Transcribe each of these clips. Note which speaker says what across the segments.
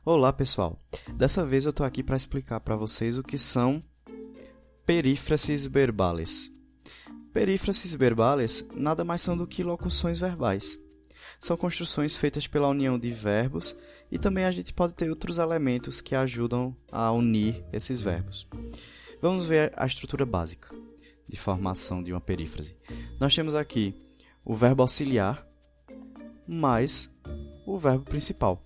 Speaker 1: Olá, pessoal. Dessa vez eu estou aqui para explicar para vocês o que são perífrases verbales. Perífrases verbales nada mais são do que locuções verbais. São construções feitas pela união de verbos e também a gente pode ter outros elementos que ajudam a unir esses verbos. Vamos ver a estrutura básica de formação de uma perífrase. Nós temos aqui o verbo auxiliar mais o verbo principal.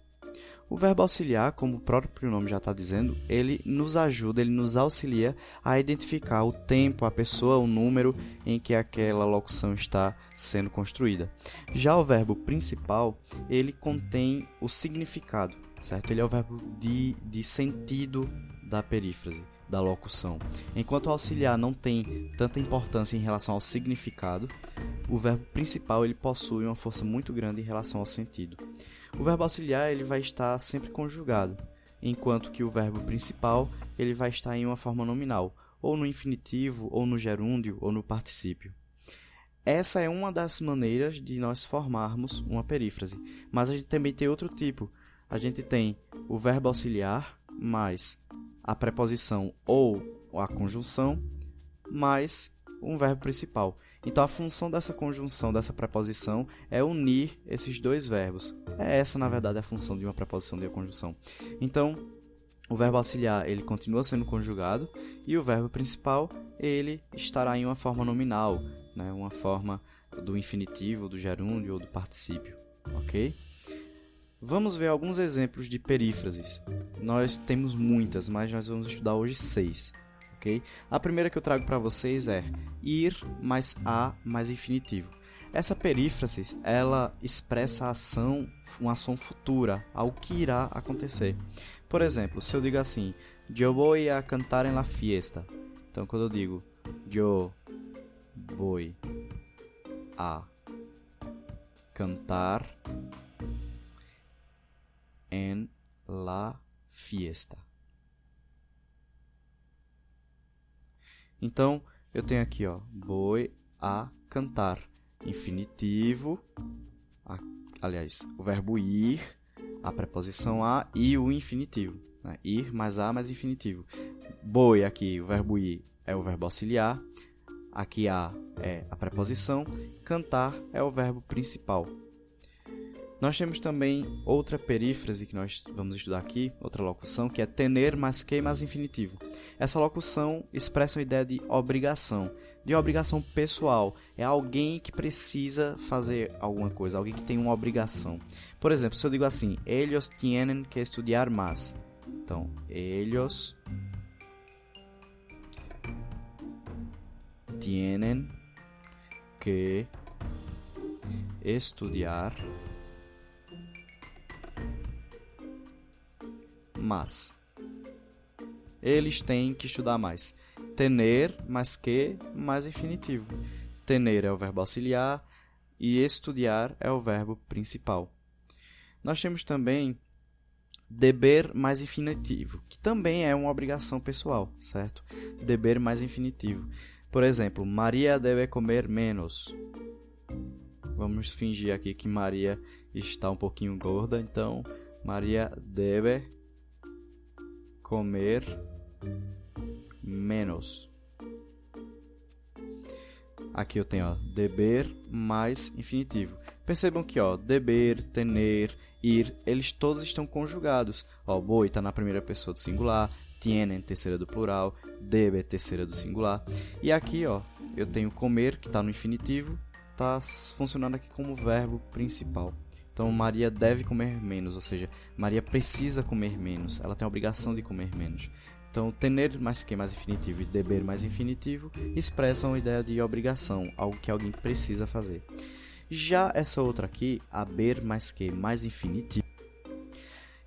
Speaker 1: O verbo auxiliar, como o próprio nome já está dizendo, ele nos ajuda, ele nos auxilia a identificar o tempo, a pessoa, o número em que aquela locução está sendo construída. Já o verbo principal, ele contém o significado, certo? Ele é o verbo de sentido da perífrase, da locução. Enquanto o auxiliar não tem tanta importância em relação ao significado, o verbo principal ele possui uma força muito grande em relação ao sentido. O verbo auxiliar ele vai estar sempre conjugado, enquanto que o verbo principal ele vai estar em uma forma nominal, ou no infinitivo, ou no gerúndio, ou no particípio. Essa é uma das maneiras de nós formarmos uma perífrase, mas a gente também tem outro tipo. A gente tem o verbo auxiliar mais a preposição ou a conjunção mais um verbo principal. Então, a função dessa conjunção, dessa preposição, é unir esses dois verbos. É essa, na verdade, a função de uma preposição de uma conjunção. Então, o verbo auxiliar ele continua sendo conjugado e o verbo principal ele estará em uma forma nominal, né? Uma forma do infinitivo, do gerúndio ou do particípio. Ok? Vamos ver alguns exemplos de perífrases. Nós temos muitas, mas nós vamos estudar hoje 6. Okay? A primeira que eu trago para vocês é ir mais a mais infinitivo. Essa perífrase ela expressa a ação, uma ação futura, algo que irá acontecer. Por exemplo, se eu digo assim, yo voy a cantar en la fiesta. Então, quando eu digo yo voy a cantar en la fiesta. Então, eu tenho aqui, voy a cantar, infinitivo, aliás, o verbo ir, a preposição a e o infinitivo. Né? Ir mais a mais infinitivo. Voy aqui, o verbo ir é o verbo auxiliar, aqui a é a preposição, cantar é o verbo principal. Nós temos também outra perífrase que nós vamos estudar aqui, outra locução, que é tener mais que mais infinitivo. Essa locução expressa uma ideia de obrigação pessoal. É alguém que precisa fazer alguma coisa, alguém que tem uma obrigação. Por exemplo, se eu digo assim, ellos tienen que estudiar más. Então, ellos tienen que estudiar mas. Eles têm que estudar mais. Tener mais que mais infinitivo. Tener é o verbo auxiliar e estudar é o verbo principal. Nós temos também deber mais infinitivo, que também é uma obrigação pessoal, certo? Deber mais infinitivo. Por exemplo, Maria deve comer menos. Vamos fingir aqui que Maria está um pouquinho gorda, então Maria deve comer menos. Aqui eu tenho deber mais infinitivo. Percebam que deber, tener, ir, eles todos estão conjugados. Voy está na primeira pessoa do singular, tienen terceira do plural, debe terceira do singular. E aqui eu tenho comer que está no infinitivo, está funcionando aqui como verbo principal. Então, Maria deve comer menos, ou seja, Maria precisa comer menos, ela tem a obrigação de comer menos. Então, tener mais que mais infinitivo e deber mais infinitivo expressam a ideia de obrigação, algo que alguém precisa fazer. Já essa outra aqui, haber mais que mais infinitivo,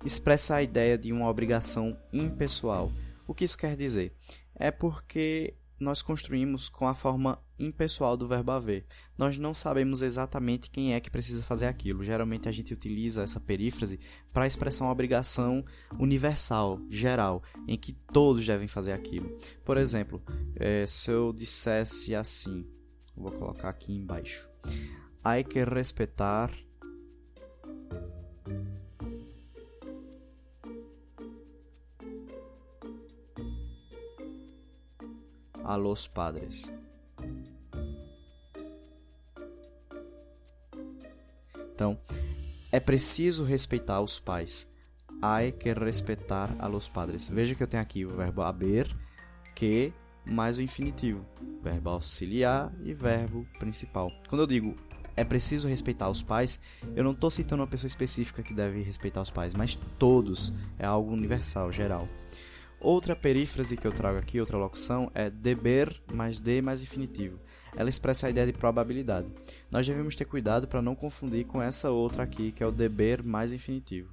Speaker 1: expressa a ideia de uma obrigação impessoal. O que isso quer dizer? É porque nós construímos com a forma impessoal do verbo haver. Nós não sabemos exatamente quem é que precisa fazer aquilo. Geralmente a gente utiliza essa perífrase para expressar uma obrigação universal, geral, em que todos devem fazer aquilo. Por exemplo, se eu dissesse assim, vou colocar aqui embaixo. Hay que respetar a los padres. Então, é preciso respeitar os pais. Hay que respetar a los padres. Veja que eu tenho aqui o verbo haber, que, mais o infinitivo. Verbo auxiliar e verbo principal. Quando eu digo é preciso respeitar os pais, eu não estou citando uma pessoa específica que deve respeitar os pais, mas todos. É algo universal, geral. Outra perífrase que eu trago aqui, outra locução, é deber mais de mais infinitivo. Ela expressa a ideia de probabilidade. Nós devemos ter cuidado para não confundir com essa outra aqui, que é o deber mais infinitivo.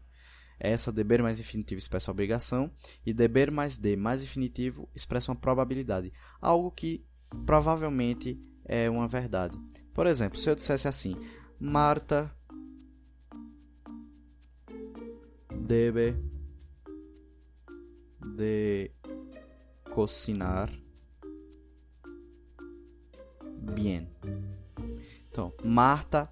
Speaker 1: Essa deber mais infinitivo expressa obrigação e deber mais de mais infinitivo expressa uma probabilidade, algo que provavelmente é uma verdade. Por exemplo, se eu dissesse assim: Marta debe de cocinar bien. Então, Marta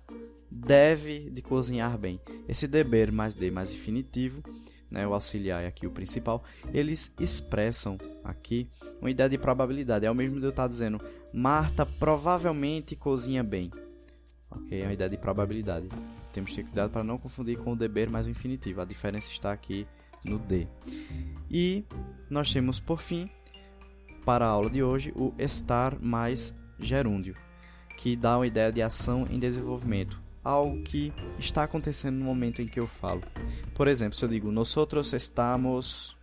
Speaker 1: deve de cozinhar bem. Esse deber mais de mais infinitivo, né, o auxiliar é aqui o principal, eles expressam aqui uma ideia de probabilidade. É o mesmo de eu estar dizendo Marta provavelmente cozinha bem. Ok? É uma ideia de probabilidade. Temos que ter cuidado para não confundir com o deber mais o infinitivo. A diferença está aqui no de. E nós temos, por fim, para a aula de hoje, o estar mais gerúndio, que dá uma ideia de ação em desenvolvimento, algo que está acontecendo no momento em que eu falo. Por exemplo, se eu digo nosotros estamos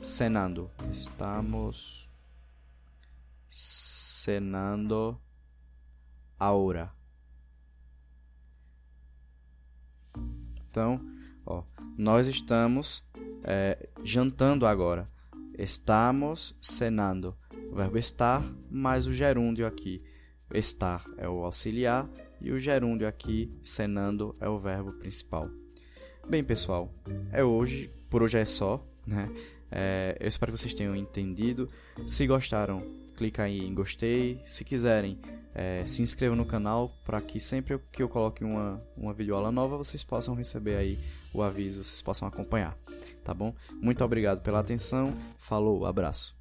Speaker 1: cenando, estamos cenando ahora. Então, nós estamos jantando agora. Estamos cenando. O verbo estar mais o gerúndio aqui. Estar é o auxiliar e o gerúndio aqui, cenando, é o verbo principal. Bem, pessoal, por hoje é só, né? Eu espero que vocês tenham entendido. Se gostaram, clica aí em gostei. Se quiserem, se inscrevam no canal para que sempre que eu coloque uma videoaula nova, vocês possam receber aí o aviso, vocês possam acompanhar, tá bom? Muito obrigado pela atenção. Falou, abraço.